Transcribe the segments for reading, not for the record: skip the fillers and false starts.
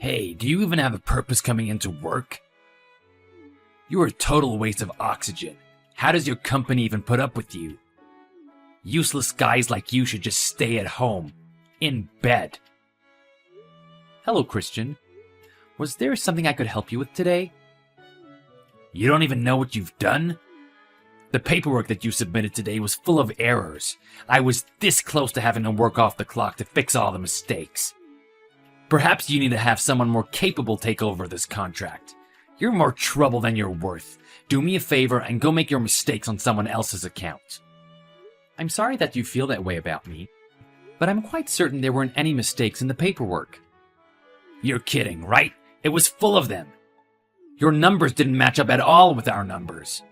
Hey, do you even have a purpose coming into work? You are a total waste of oxygen. How does your company even put up with you? Useless guys like you should just stay at home, in bed. Hello, Christian. Was there something I could help you with today? You don't even know what you've done? The paperwork that you submitted today was full of errors. I was this close to having to work off the clock to fix all the mistakes. Perhaps you need to have someone more capable take over this contract. You're more trouble than you're worth. Do me a favor and go make your mistakes on someone else's account. I'm sorry that you feel that way about me, but I'm quite certain there weren't any mistakes in the paperwork. You're kidding, right? It was full of them. Your numbers didn't match up at all with our numbers.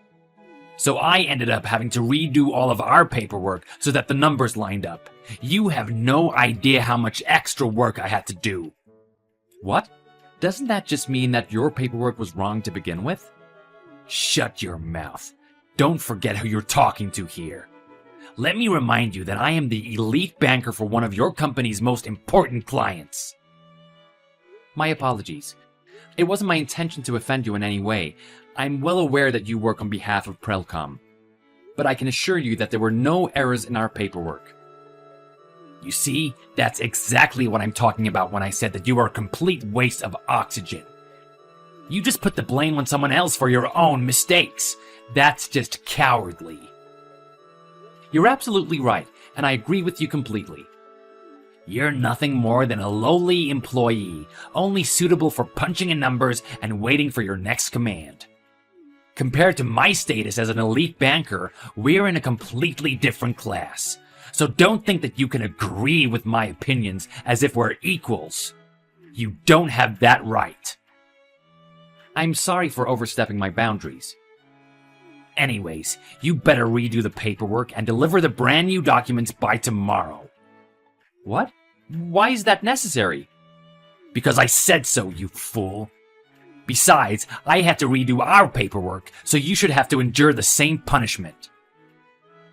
So I ended up having to redo all of our paperwork so that the numbers lined up. You have no idea how much extra work I had to do. What? Doesn't that just mean that your paperwork was wrong to begin with? Shut your mouth. Don't forget who you're talking to here. Let me remind you that I am the elite banker for one of your company's most important clients. My apologies. It wasn't my intention to offend you in any way. I'm well aware that you work on behalf of Prelcom, but I can assure you that there were no errors in our paperwork. You see, that's exactly what I'm talking about when I said that you are a complete waste of oxygen. You just put the blame on someone else for your own mistakes. That's just cowardly. You're absolutely right, and I agree with you completely. You're nothing more than a lowly employee, only suitable for punching in numbers and waiting for your next command. Compared to my status as an elite banker, we're in a completely different class. So don't think that you can agree with my opinions as if we're equals. You don't have that right. I'm sorry for overstepping my boundaries. Anyways, you better redo the paperwork and deliver the brand new documents by tomorrow. What? Why is that necessary? Because I said so, you fool. Besides, I had to redo our paperwork, so you should have to endure the same punishment.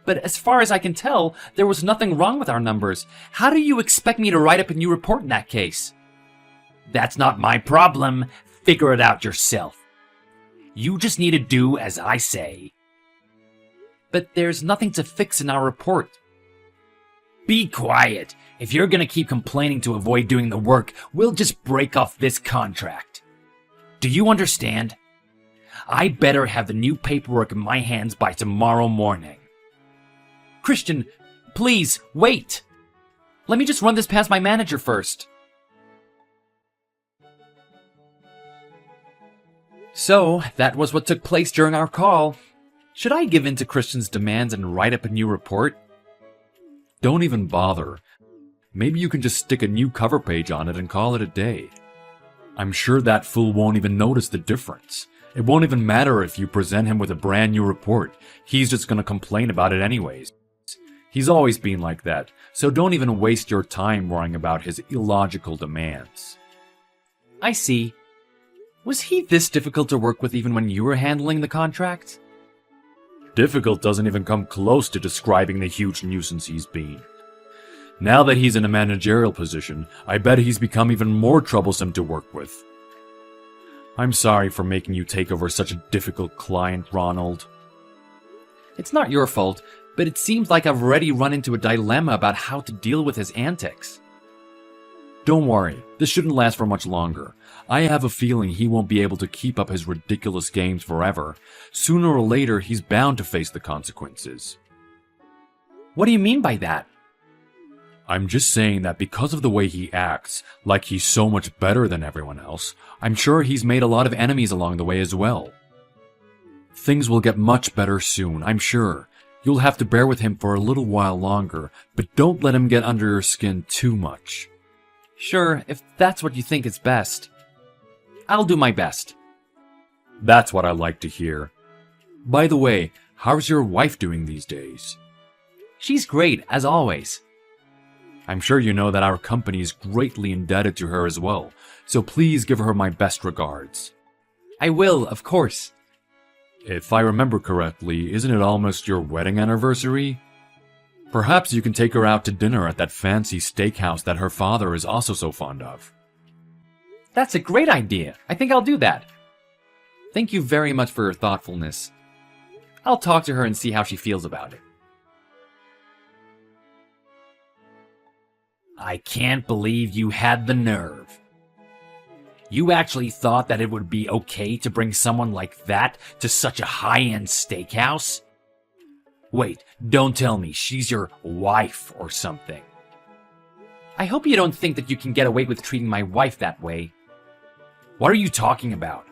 But as far as I can tell, there was nothing wrong with our numbers. How do you expect me to write up a new report in that case? That's not my problem. Figure it out yourself. You just need to do as I say. But there's nothing to fix in our report. Be quiet. If you're gonna keep complaining to avoid doing the work, we'll just break off this contract. Do you understand? I better have the new paperwork in my hands by tomorrow morning. Christian, please, wait! Let me just run this past my manager first. So, that was what took place during our call. Should I give in to Christian's demands and write up a new report? Don't even bother. Maybe you can just stick a new cover page on it and call it a day. I'm sure that fool won't even notice the difference. It won't even matter if you present him with a brand new report. He's just gonna complain about it anyways. He's always been like that, so don't even waste your time worrying about his illogical demands. I see. Was he this difficult to work with even when you were handling the contract? Difficult doesn't even come close to describing the huge nuisance he's been. Now that he's in a managerial position, I bet he's become even more troublesome to work with. I'm sorry for making you take over such a difficult client, Ronald. It's not your fault, but it seems like I've already run into a dilemma about how to deal with his antics. Don't worry, this shouldn't last for much longer. I have a feeling he won't be able to keep up his ridiculous games forever. Sooner or later, he's bound to face the consequences. What do you mean by that? I'm just saying that because of the way he acts, like he's so much better than everyone else, I'm sure he's made a lot of enemies along the way as well. Things will get much better soon, I'm sure. You'll have to bear with him for a little while longer, but don't let him get under your skin too much. Sure, if that's what you think is best. I'll do my best. That's what I like to hear. By the way, how's your wife doing these days? She's great, as always. I'm sure you know that our company is greatly indebted to her as well, so please give her my best regards. I will, of course. If I remember correctly, isn't it almost your wedding anniversary? Perhaps you can take her out to dinner at that fancy steakhouse that her father is also so fond of. That's a great idea. I think I'll do that. Thank you very much for your thoughtfulness. I'll talk to her and see how she feels about it. I can't believe you had the nerve. You actually thought that it would be okay to bring someone like that to such a high-end steakhouse? Wait, don't tell me she's your wife or something. I hope you don't think that you can get away with treating my wife that way. What are you talking about?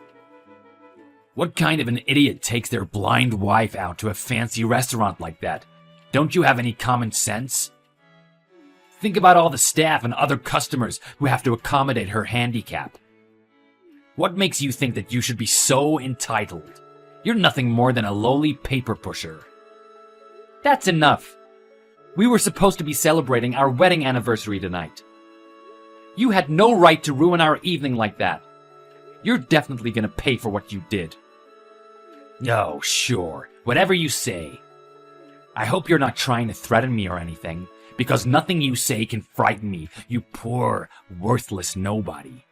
What kind of an idiot takes their blind wife out to a fancy restaurant like that? Don't you have any common sense? Think about all the staff and other customers who have to accommodate her handicap. What makes you think that you should be so entitled? You're nothing more than a lowly paper pusher. That's enough. We were supposed to be celebrating our wedding anniversary tonight. You had no right to ruin our evening like that. You're definitely gonna pay for what you did. Oh, sure. Whatever you say. I hope you're not trying to threaten me or anything, because nothing you say can frighten me, you poor, worthless nobody.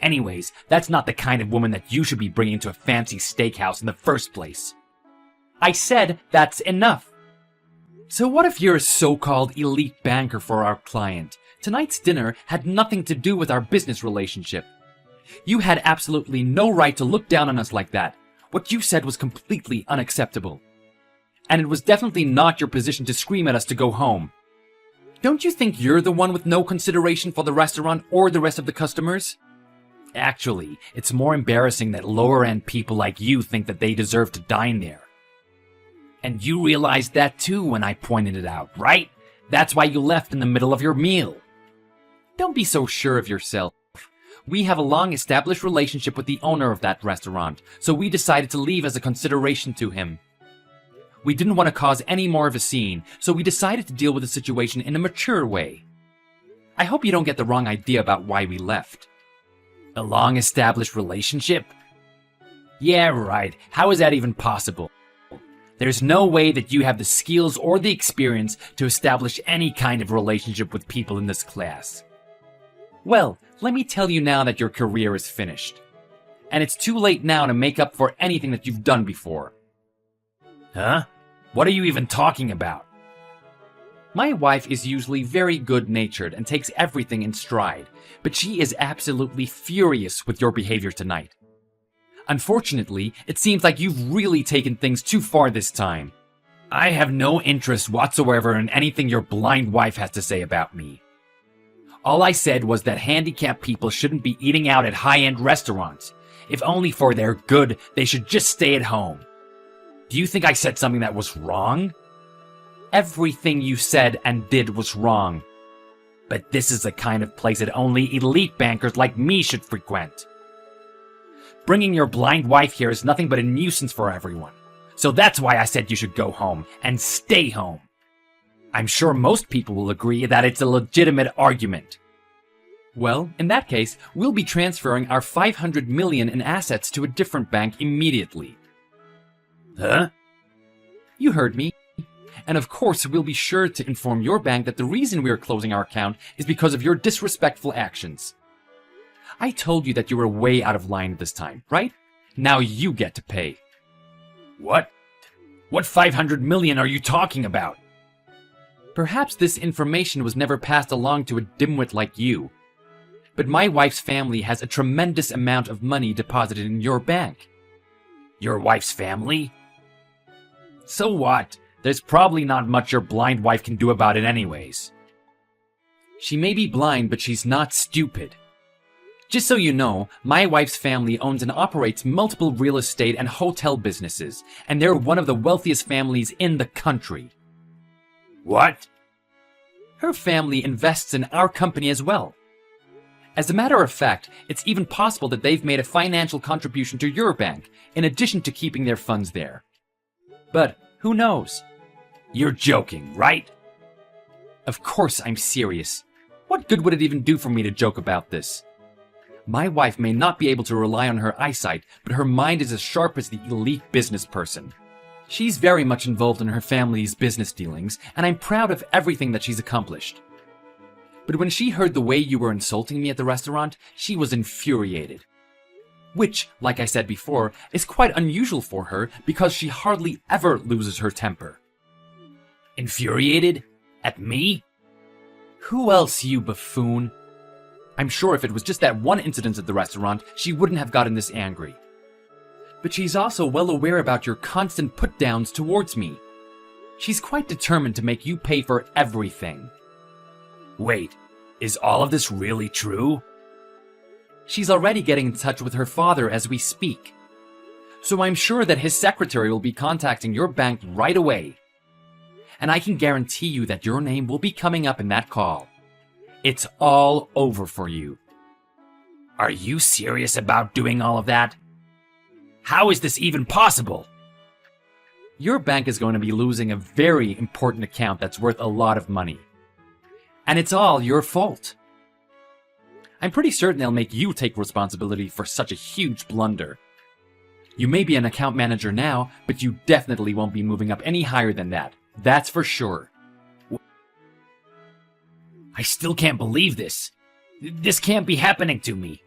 Anyways, that's not the kind of woman that you should be bringing to a fancy steakhouse in the first place. I said that's enough. So what if you're a so-called elite banker for our client? Tonight's dinner had nothing to do with our business relationship. You had absolutely no right to look down on us like that. What you said was completely unacceptable. And it was definitely not your position to scream at us to go home. Don't you think you're the one with no consideration for the restaurant or the rest of the customers? Actually, it's more embarrassing that lower-end people like you think that they deserve to dine there. And you realized that too when I pointed it out, right? That's why you left in the middle of your meal. Don't be so sure of yourself. We have a long-established relationship with the owner of that restaurant, so we decided to leave as a consideration to him. We didn't want to cause any more of a scene, so we decided to deal with the situation in a mature way. I hope you don't get the wrong idea about why we left. A long-established relationship? Yeah, right. How is that even possible? There's no way that you have the skills or the experience to establish any kind of relationship with people in this class. Well, let me tell you now that your career is finished. And it's too late now to make up for anything that you've done before. Huh? What are you even talking about? My wife is usually very good-natured and takes everything in stride, but she is absolutely furious with your behavior tonight. Unfortunately, it seems like you've really taken things too far this time. I have no interest whatsoever in anything your blind wife has to say about me. All I said was that handicapped people shouldn't be eating out at high-end restaurants. If only for their good, they should just stay at home. Do you think I said something that was wrong? Everything you said and did was wrong. But this is the kind of place that only elite bankers like me should frequent. Bringing your blind wife here is nothing but a nuisance for everyone. So that's why I said you should go home, and stay home. I'm sure most people will agree that it's a legitimate argument. Well, in that case, we'll be transferring our $500 million in assets to a different bank immediately. Huh? You heard me. And of course, we'll be sure to inform your bank that the reason we are closing our account is because of your disrespectful actions. I told you that you were way out of line this time, right? Now you get to pay. What? What 500 million are you talking about? Perhaps this information was never passed along to a dimwit like you. But my wife's family has a tremendous amount of money deposited in your bank. Your wife's family? So what? There's probably not much your blind wife can do about it anyways. She may be blind, but she's not stupid. Just so you know, my wife's family owns and operates multiple real estate and hotel businesses, and they're one of the wealthiest families in the country. What? Her family invests in our company as well. As a matter of fact, it's even possible that they've made a financial contribution to your bank, in addition to keeping their funds there. But who knows? You're joking, right? Of course I'm serious. What good would it even do for me to joke about this? My wife may not be able to rely on her eyesight, but her mind is as sharp as the elite business person. She's very much involved in her family's business dealings, and I'm proud of everything that she's accomplished. But when she heard the way you were insulting me at the restaurant, she was infuriated. Which, like I said before, is quite unusual for her because she hardly ever loses her temper. Infuriated? At me? Who else, you buffoon? I'm sure if it was just that one incident at the restaurant, she wouldn't have gotten this angry. But she's also well aware about your constant put-downs towards me. She's quite determined to make you pay for everything. Wait, is all of this really true? She's already getting in touch with her father as we speak. So I'm sure that his secretary will be contacting your bank right away. And I can guarantee you that your name will be coming up in that call. It's all over for you. Are you serious about doing all of that? How is this even possible? Your bank is going to be losing a very important account that's worth a lot of money. And it's all your fault. I'm pretty certain they'll make you take responsibility for such a huge blunder. You may be an account manager now, but you definitely won't be moving up any higher than that. That's for sure. I still can't believe this. This can't be happening to me.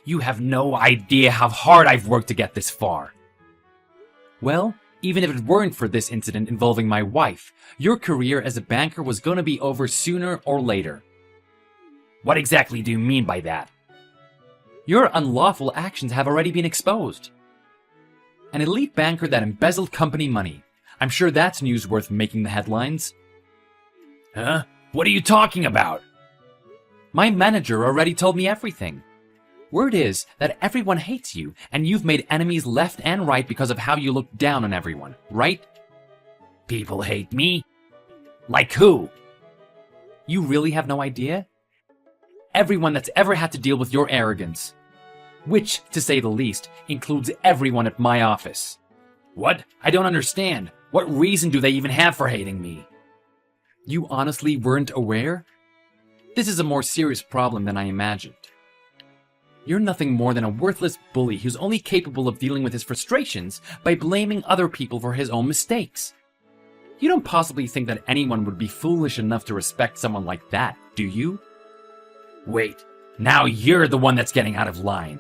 You have no idea how hard I've worked to get this far. Well, even if it weren't for this incident involving my wife, your career as a banker was going to be over sooner or later. What exactly do you mean by that? Your unlawful actions have already been exposed. An elite banker that embezzled company money. I'm sure that's news worth making the headlines. Huh? What are you talking about? My manager already told me everything. Word is that everyone hates you, and you've made enemies left and right because of how you look down on everyone, right? People hate me? Like who? You really have no idea? Everyone that's ever had to deal with your arrogance. Which, to say the least, includes everyone at my office. What? I don't understand. What reason do they even have for hating me? You honestly weren't aware? This is a more serious problem than I imagined. You're nothing more than a worthless bully who's only capable of dealing with his frustrations by blaming other people for his own mistakes. You don't possibly think that anyone would be foolish enough to respect someone like that, do you? Wait, now you're the one that's getting out of line.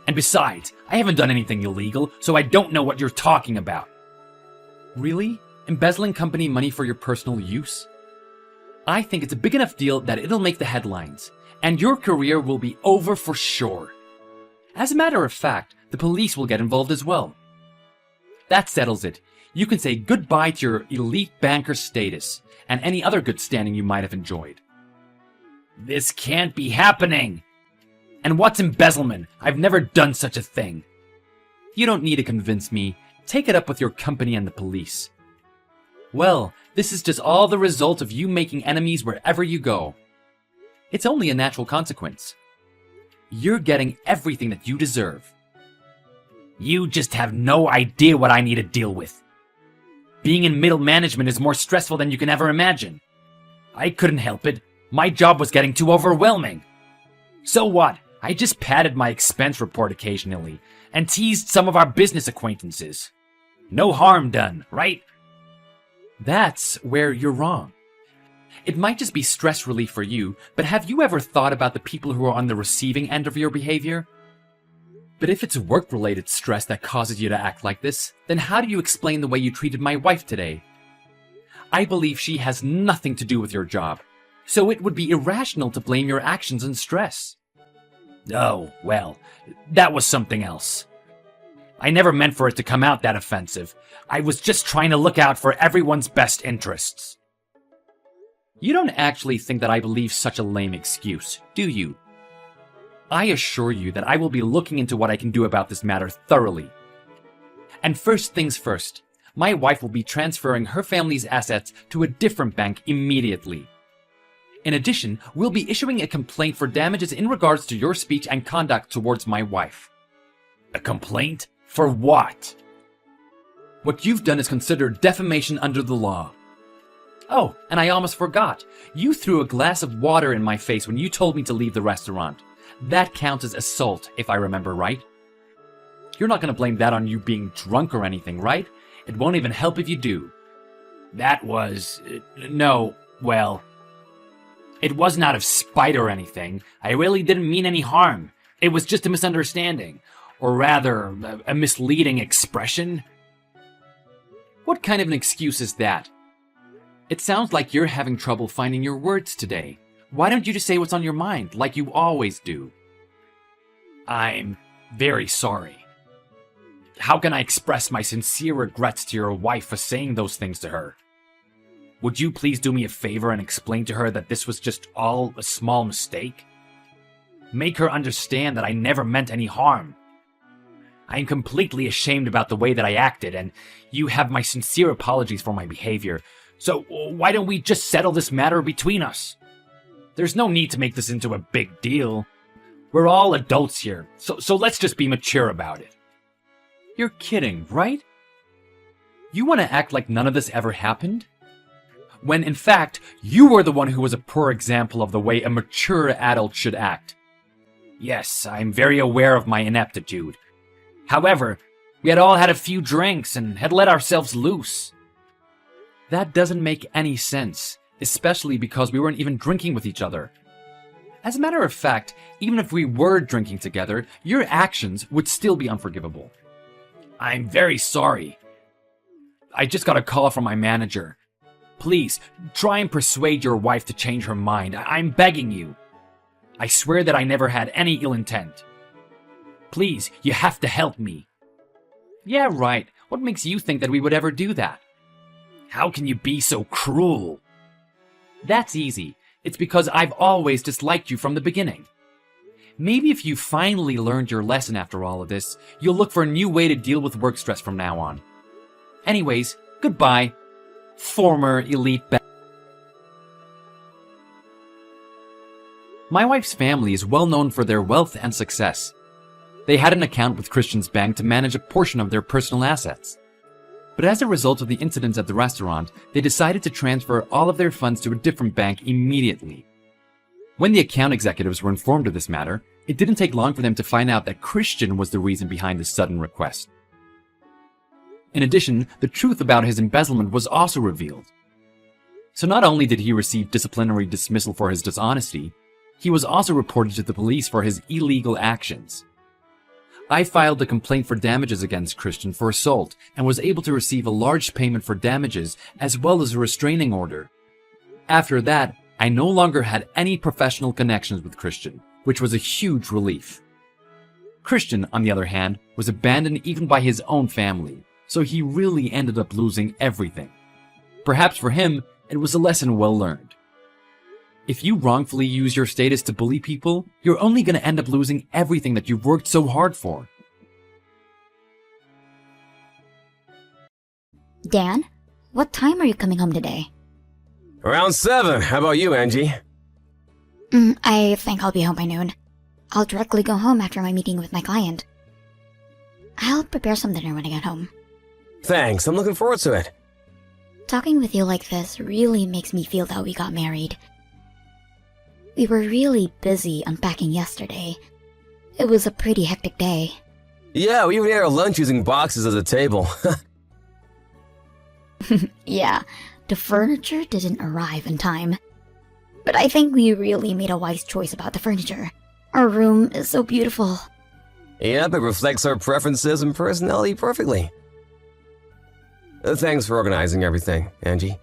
And besides, I haven't done anything illegal, so I don't know what you're talking about. Really? Embezzling company money for your personal use? I think it's a big enough deal that it'll make the headlines, and your career will be over for sure. As a matter of fact, the police will get involved as well. That settles it. You can say goodbye to your elite banker status, and any other good standing you might have enjoyed. This can't be happening! And what's embezzlement? I've never done such a thing. You don't need to convince me. Take it up with your company and the police. Well, this is just all the result of you making enemies wherever you go. It's only a natural consequence. You're getting everything that you deserve. You just have no idea what I need to deal with. Being in middle management is more stressful than you can ever imagine. I couldn't help it. My job was getting too overwhelming. So what? I just padded my expense report occasionally and teased some of our business acquaintances. No harm done, right? That's where you're wrong. It might just be stress relief for you, but have you ever thought about the people who are on the receiving end of your behavior? But if it's work-related stress that causes you to act like this, then how do you explain the way you treated my wife today? I believe she has nothing to do with your job, so it would be irrational to blame your actions on stress. Oh, well, that was something else. I never meant for it to come out that offensive. I was just trying to look out for everyone's best interests. You don't actually think that I believe such a lame excuse, do you? I assure you that I will be looking into what I can do about this matter thoroughly. And first things first, my wife will be transferring her family's assets to a different bank immediately. In addition, we'll be issuing a complaint for damages in regards to your speech and conduct towards my wife. A complaint? For what? What you've done is considered defamation under the law. Oh, and I almost forgot. You threw a glass of water in my face when you told me to leave the restaurant. That counts as assault, if I remember right. You're not going to blame that on you being drunk or anything, right? It won't even help if you do. That was... no, well... It wasn't out of spite or anything. I really didn't mean any harm. It was just a misunderstanding. Or rather, a misleading expression. What kind of an excuse is that? It sounds like you're having trouble finding your words today. Why don't you just say what's on your mind, like you always do? I'm very sorry. How can I express my sincere regrets to your wife for saying those things to her? Would you please do me a favor and explain to her that this was just all a small mistake? Make her understand that I never meant any harm. I am completely ashamed about the way that I acted, and you have my sincere apologies for my behavior. So why don't we just settle this matter between us? There's no need to make this into a big deal. We're all adults here, so let's just be mature about it. You're kidding, right? You want to act like none of this ever happened? When in fact, you were the one who was a poor example of the way a mature adult should act. Yes, I'm very aware of my ineptitude. However, we had all had a few drinks and had let ourselves loose. That doesn't make any sense, especially because we weren't even drinking with each other. As a matter of fact, even if we were drinking together, your actions would still be unforgivable. I'm very sorry. I just got a call from my manager. Please, try and persuade your wife to change her mind. I'm begging you. I swear that I never had any ill intent. Please, you have to help me. Yeah, right. What makes you think that we would ever do that? How can you be so cruel? That's easy. It's because I've always disliked you from the beginning. Maybe if you finally learned your lesson after all of this, you'll look for a new way to deal with work stress from now on. Anyways, goodbye, former elite My wife's family is well known for their wealth and success. They had an account with Christian's bank to manage a portion of their personal assets. But as a result of the incidents at the restaurant, they decided to transfer all of their funds to a different bank immediately. When the account executives were informed of this matter, it didn't take long for them to find out that Christian was the reason behind this sudden request. In addition, the truth about his embezzlement was also revealed. So not only did he receive disciplinary dismissal for his dishonesty, he was also reported to the police for his illegal actions. I filed a complaint for damages against Christian for assault and was able to receive a large payment for damages as well as a restraining order. After that, I no longer had any professional connections with Christian, which was a huge relief. Christian, on the other hand, was abandoned even by his own family, so he really ended up losing everything. Perhaps for him, it was a lesson well learned. If you wrongfully use your status to bully people, you're only going to end up losing everything that you've worked so hard for. Dan, what time are you coming home today? Around 7. How about you, Angie? I think I'll be home by noon. I'll directly go home after my meeting with my client. I'll prepare some dinner when I get home. Thanks, I'm looking forward to it. Talking with you like this really makes me feel that we got married. We were really busy unpacking yesterday. It was a pretty hectic day. Yeah, we even ate our lunch using boxes as a table. Yeah, the furniture didn't arrive in time. But I think we really made a wise choice about the furniture. Our room is so beautiful. Yep, it reflects our preferences and personality perfectly. Thanks for organizing everything, Angie.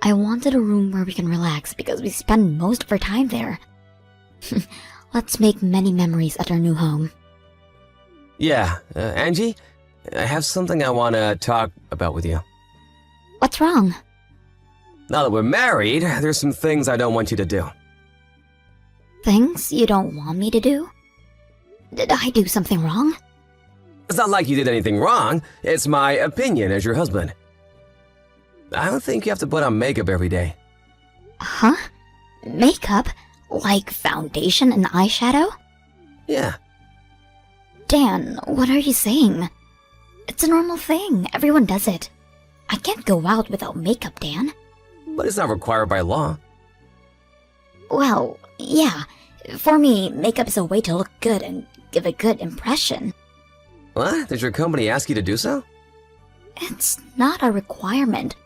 I wanted a room where we can relax because we spend most of our time there. Let's make many memories at our new home. Yeah, Angie, I have something I want to talk about with you. What's wrong? Now that we're married, there's some things I don't want you to do. Things you don't want me to do? Did I do something wrong? It's not like you did anything wrong. It's my opinion as your husband. I don't think you have to put on makeup every day. Huh? Makeup? Like foundation and eyeshadow? Yeah. Dan, what are you saying? It's a normal thing. Everyone does it. I can't go out without makeup, Dan. But it's not required by law. Well, yeah. For me, makeup is a way to look good and give a good impression. What? Did your company ask you to do so? It's not a requirement.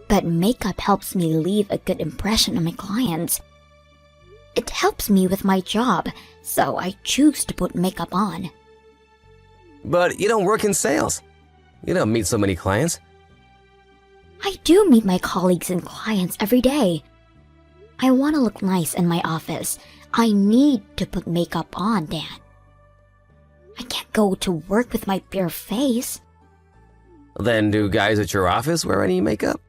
But makeup helps me leave a good impression on my clients. It helps me with my job, so I choose to put makeup on. But you don't work in sales. You don't meet so many clients. I do meet my colleagues and clients every day. I want to look nice in my office. I need to put makeup on, Dan. I can't go to work with my bare face. Then do guys at your office wear any makeup?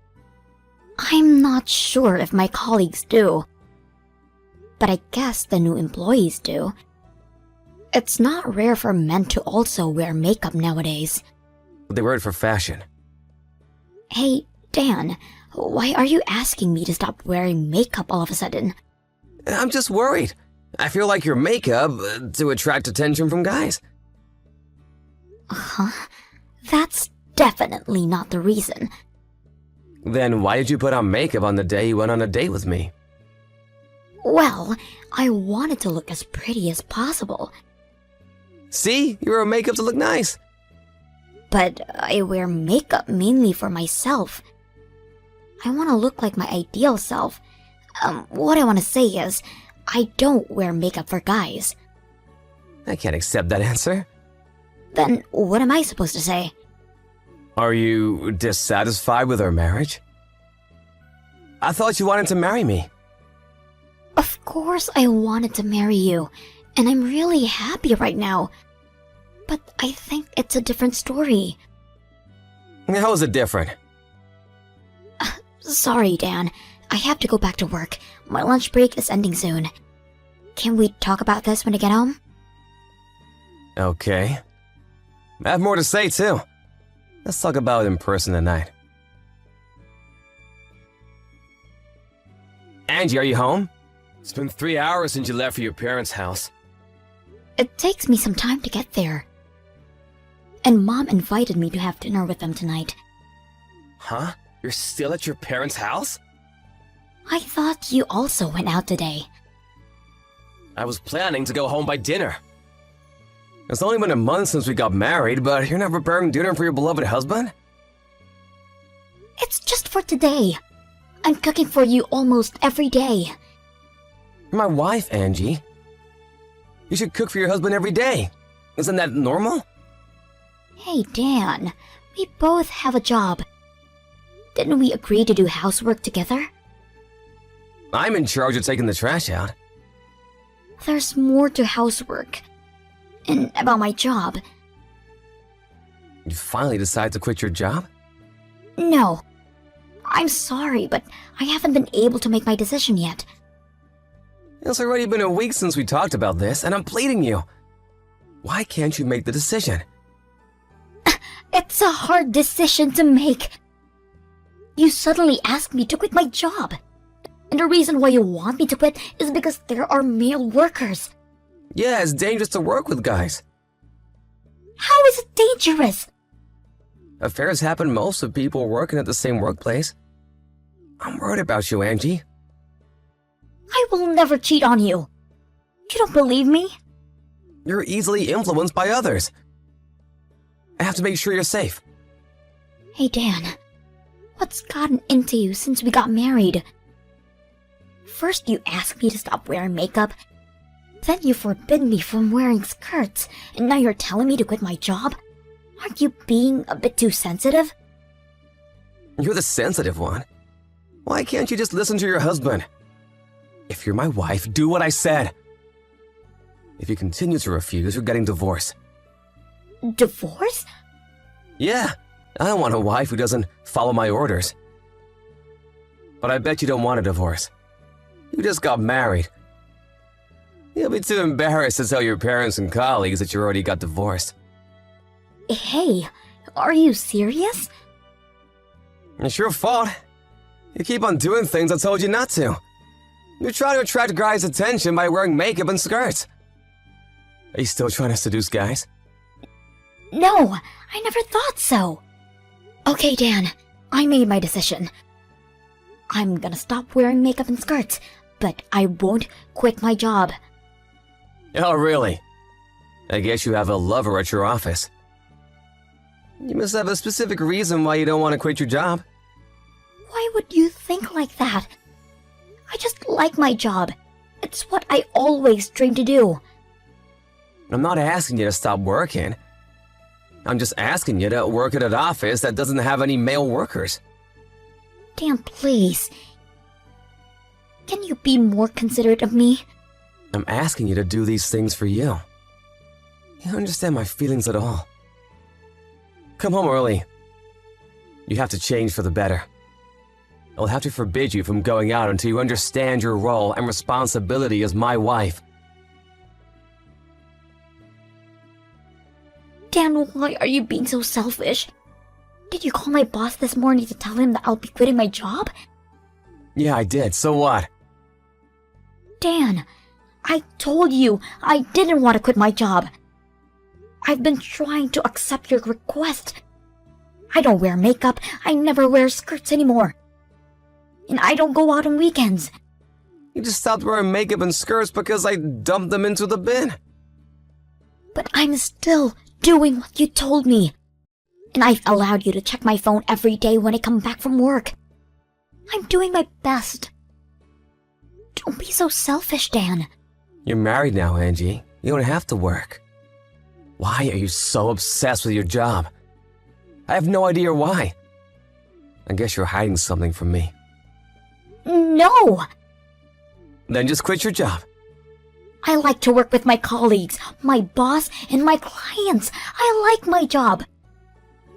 I'm not sure if my colleagues do. But I guess the new employees do. It's not rare for men to also wear makeup nowadays. They wear it for fashion. Hey, Dan, why are you asking me to stop wearing makeup all of a sudden? I'm just worried. I feel like your makeup to attract attention from guys. Huh? That's definitely not the reason. Then why did you put on makeup on the day you went on a date with me? Well, I wanted to look as pretty as possible. See? You wear makeup to look nice. But I wear makeup mainly for myself. I want to look like my ideal self. What I want to say is, I don't wear makeup for guys. I can't accept that answer. Then what am I supposed to say? Are you dissatisfied with our marriage? I thought you wanted to marry me. Of course I wanted to marry you, and I'm really happy right now. But I think it's a different story. How is it different? Sorry, Dan. I have to go back to work. My lunch break is ending soon. Can we talk about this when I get home? Okay. I have more to say, too. Let's talk about it in person tonight. Angie, are you home? It's been 3 hours since you left for your parents' house. It takes me some time to get there. And Mom invited me to have dinner with them tonight. Huh? You're still at your parents' house? I thought you also went out today. I was planning to go home by dinner. It's only been a month since we got married, but you're not preparing dinner for your beloved husband? It's just for today. I'm cooking for you almost every day. You're my wife, Angie. You should cook for your husband every day. Isn't that normal? Hey, Dan. We both have a job. Didn't we agree to do housework together? I'm in charge of taking the trash out. There's more to housework. And about my job. You finally decide to quit your job? No. I'm sorry, but I haven't been able to make my decision yet. It's already been a week since we talked about this, and I'm pleading you. Why can't you make the decision? It's a hard decision to make. You suddenly ask me to quit my job. And the reason why you want me to quit is because there are male workers. Yeah, it's dangerous to work with guys. How is it dangerous? Affairs happen most with people working at the same workplace. I'm worried about you, Angie. I will never cheat on you. You don't believe me? You're easily influenced by others. I have to make sure you're safe. Hey, Dan. What's gotten into you since we got married? First you asked me to stop wearing makeup. Then you forbid me from wearing skirts. And now you're telling me to quit my job? Aren't you being a bit too sensitive? You're the sensitive one. Why can't you just listen to your husband? If you're my wife, do what I said. If you continue to refuse, you're getting divorced. Divorce? Yeah, I don't want a wife who doesn't follow my orders. But I bet you don't want a divorce. You just got married. You'll be too embarrassed to tell your parents and colleagues that you already got divorced. Hey, are you serious? It's your fault. You keep on doing things I told you not to. You try to attract guys' attention by wearing makeup and skirts. Are you still trying to seduce guys? No, I never thought so. Okay, Dan, I made my decision. I'm gonna stop wearing makeup and skirts, but I won't quit my job. Oh, really? I guess you have a lover at your office. You must have a specific reason why you don't want to quit your job. Why would you think like that? I just like my job. It's what I always dreamed to do. I'm not asking you to stop working. I'm just asking you to work at an office that doesn't have any male workers. Dan, please. Can you be more considerate of me? I'm asking you to do these things for you. You don't understand my feelings at all. Come home early. You have to change for the better. I'll have to forbid you from going out until you understand your role and responsibility as my wife. Dan, why are you being so selfish? Did you call my boss this morning to tell him that I'll be quitting my job? Yeah, I did. So what? Dan, I told you I didn't want to quit my job. I've been trying to accept your request. I don't wear makeup. I never wear skirts anymore. And I don't go out on weekends. You just stopped wearing makeup and skirts because I dumped them into the bin. But I'm still doing what you told me. And I've allowed you to check my phone every day when I come back from work. I'm doing my best. Don't be so selfish, Dan. You're married now, Angie. You don't have to work. Why are you so obsessed with your job? I have no idea why. I guess you're hiding something from me. No! Then just quit your job. I like to work with my colleagues, my boss, and my clients. I like my job.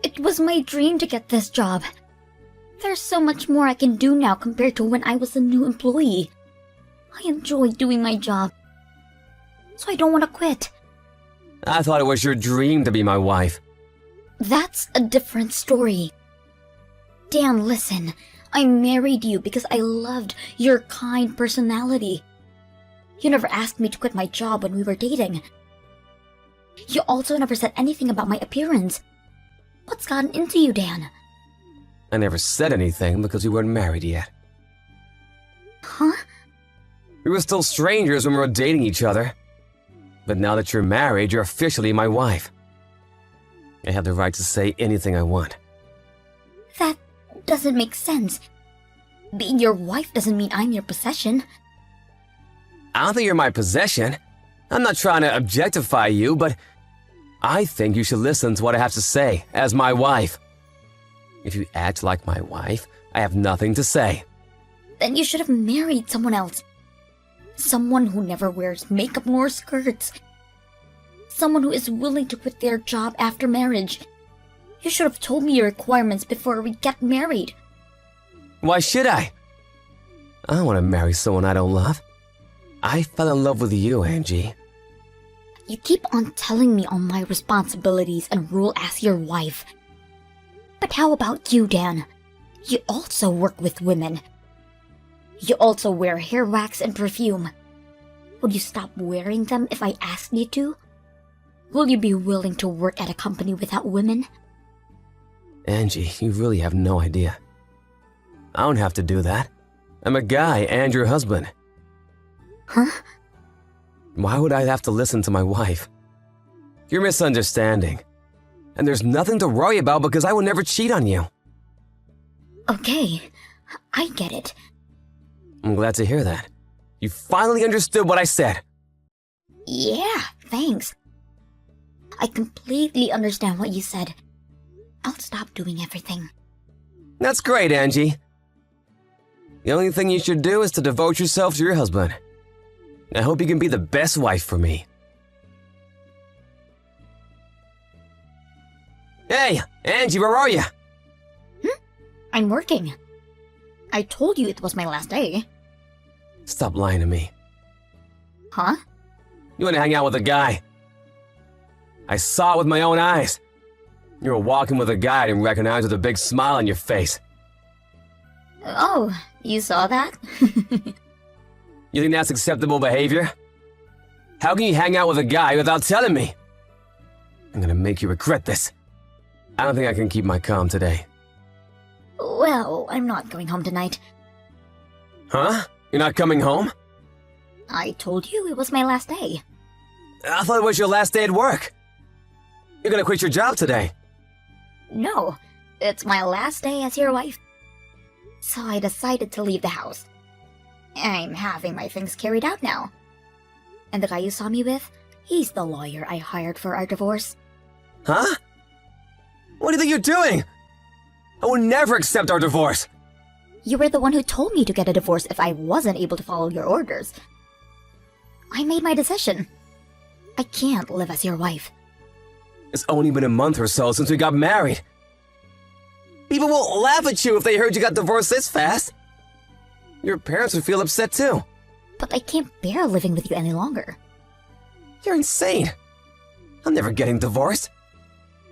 It was my dream to get this job. There's so much more I can do now compared to when I was a new employee. I enjoy doing my job. So I don't want to quit. I thought it was your dream to be my wife. That's a different story. Dan, listen. I married you because I loved your kind personality. You never asked me to quit my job when we were dating. You also never said anything about my appearance. What's gotten into you, Dan? I never said anything because we weren't married yet. Huh? We were still strangers when we were dating each other. But now that you're married, you're officially my wife. I have the right to say anything I want. That doesn't make sense. Being your wife doesn't mean I'm your possession. I don't think you're my possession. I'm not trying to objectify you, but I think you should listen to what I have to say as my wife. If you act like my wife, I have nothing to say. Then you should have married someone else. Someone who never wears makeup nor skirts. Someone who is willing to quit their job after marriage. You should have told me your requirements before we get married. Why should I? I don't want to marry someone I don't love. I fell in love with you, Angie. You keep on telling me all my responsibilities and rule as your wife. But how about you, Dan? You also work with women. You also wear hair wax and perfume. Would you stop wearing them if I asked you to? Will you be willing to work at a company without women? Angie, you really have no idea. I don't have to do that. I'm a guy and your husband. Huh? Why would I have to listen to my wife? You're misunderstanding. And there's nothing to worry about because I will never cheat on you. Okay, I get it. I'm glad to hear that. You finally understood what I said. Yeah, thanks. I completely understand what you said. I'll stop doing everything. That's great, Angie. The only thing you should do is to devote yourself to your husband. I hope you can be the best wife for me. Hey, Angie, where are you? I'm working. I told you it was my last day. Stop lying to me. Huh? You want to hang out with a guy. I saw it with my own eyes. You were walking with a guy I didn't recognize with a big smile on your face. Oh, you saw that? You think that's acceptable behavior? How can you hang out with a guy without telling me? I'm gonna make you regret this. I don't think I can keep my calm today. Well, I'm not going home tonight. Huh? You're not coming home? I told you it was my last day. I thought it was your last day at work. You're gonna quit your job today. No, it's my last day as your wife. So I decided to leave the house. I'm having my things carried out now. And the guy you saw me with, he's the lawyer I hired for our divorce. Huh? What do you think you're doing? I would never accept our divorce. You were the one who told me to get a divorce if I wasn't able to follow your orders. I made my decision. I can't live as your wife. It's only been a month or so since we got married. People will laugh at you if they heard you got divorced this fast. Your parents would feel upset too. But I can't bear living with you any longer. You're insane. I'm never getting divorced.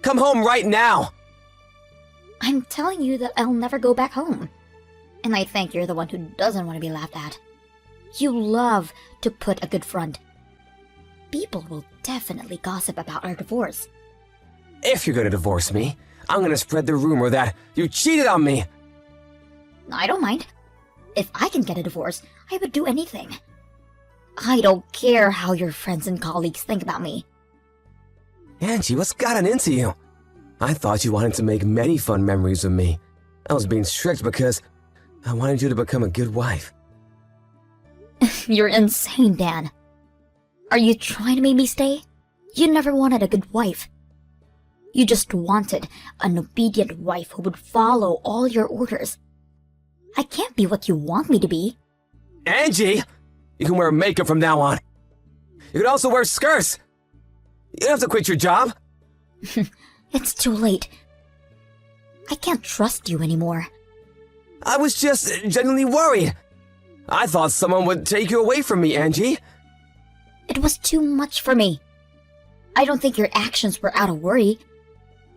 Come home right now. I'm telling you that I'll never go back home. And I think you're the one who doesn't want to be laughed at. You love to put a good front. People will definitely gossip about our divorce. If you're gonna divorce me, I'm gonna spread the rumor that you cheated on me. I don't mind. If I can get a divorce, I would do anything. I don't care how your friends and colleagues think about me. Angie, what's gotten into you? I thought you wanted to make many fun memories with me. I was being strict because I wanted you to become a good wife. You're insane, Dan. Are you trying to make me stay? You never wanted a good wife. You just wanted an obedient wife who would follow all your orders. I can't be what you want me to be. Angie! You can wear makeup from now on. You can also wear skirts. You don't have to quit your job. It's too late. I can't trust you anymore. I was just genuinely worried. I thought someone would take you away from me, Angie. It was too much for me. I don't think your actions were out of worry.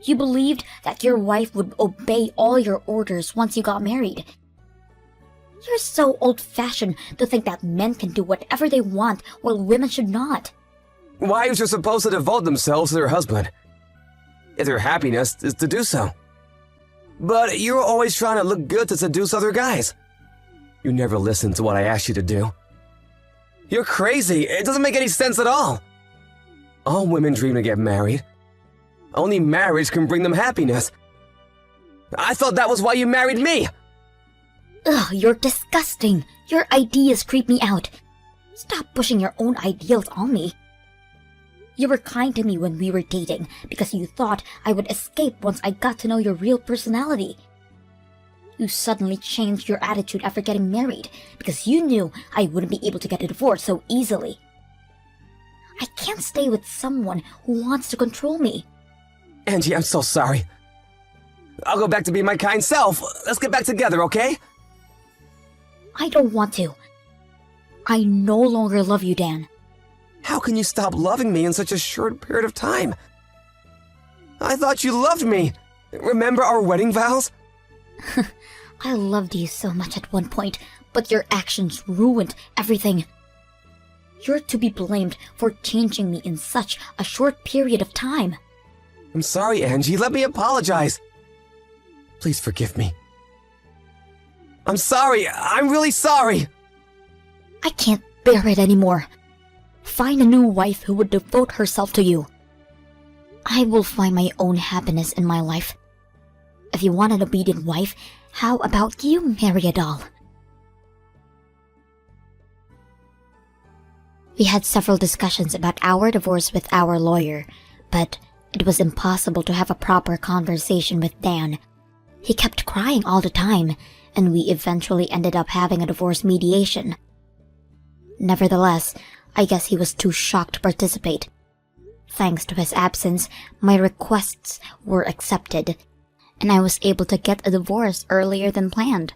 You believed that your wife would obey all your orders once you got married. You're so old-fashioned to think that men can do whatever they want while women should not. Wives are supposed to devote themselves to their husband, if their happiness is to do so. But you're always trying to look good to seduce other guys. You never listen to what I asked you to do. You're crazy. It doesn't make any sense at all. All women dream to get married. Only marriage can bring them happiness. I thought that was why you married me. Ugh, you're disgusting. Your ideas creep me out. Stop pushing your own ideals on me. You were kind to me when we were dating because you thought I would escape once I got to know your real personality. You suddenly changed your attitude after getting married because you knew I wouldn't be able to get a divorce so easily. I can't stay with someone who wants to control me. Angie, I'm so sorry. I'll go back to being my kind self. Let's get back together, okay? I don't want to. I no longer love you, Dan. How can you stop loving me in such a short period of time? I thought you loved me. Remember our wedding vows? I loved you so much at one point, but your actions ruined everything. You're to be blamed for changing me in such a short period of time. I'm sorry, Angie. Let me apologize. Please forgive me. I'm sorry. I'm really sorry. I can't bear it anymore. Find a new wife who would devote herself to you. I will find my own happiness in my life. If you want an obedient wife, how about you marry a doll? We had several discussions about our divorce with our lawyer, but it was impossible to have a proper conversation with Dan. He kept crying all the time, and we eventually ended up having a divorce mediation. Nevertheless, I guess he was too shocked to participate. Thanks to his absence, my requests were accepted, and I was able to get a divorce earlier than planned.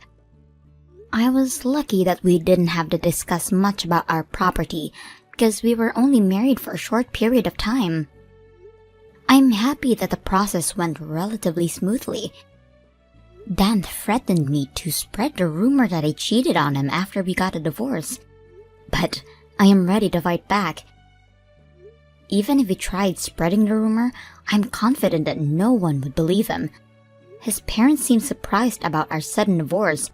I was lucky that we didn't have to discuss much about our property, because we were only married for a short period of time. I'm happy that the process went relatively smoothly. Dan threatened me to spread the rumor that I cheated on him after we got a divorce, but I am ready to fight back. Even if he tried spreading the rumor, I'm confident that no one would believe him. His parents seemed surprised about our sudden divorce,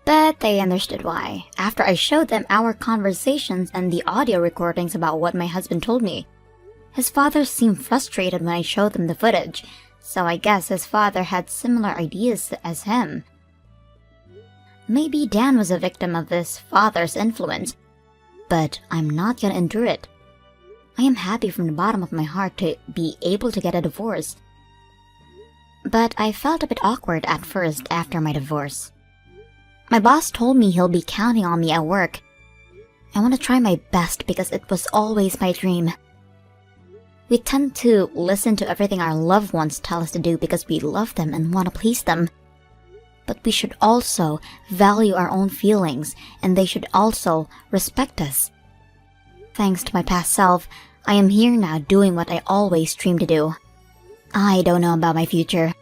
but they understood why after I showed them our conversations and the audio recordings about what my husband told me. His father seemed frustrated when I showed them the footage, so I guess his father had similar ideas as him. Maybe Dan was a victim of his father's influence, but I'm not gonna endure it. I am happy from the bottom of my heart to be able to get a divorce. But I felt a bit awkward at first after my divorce. My boss told me he'll be counting on me at work. I want to try my best because it was always my dream. We tend to listen to everything our loved ones tell us to do because we love them and want to please them. But we should also value our own feelings, and they should also respect us. Thanks to my past self, I am here now doing what I always dreamed to do. I don't know about my future,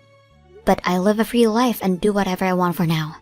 but I live a free life and do whatever I want for now.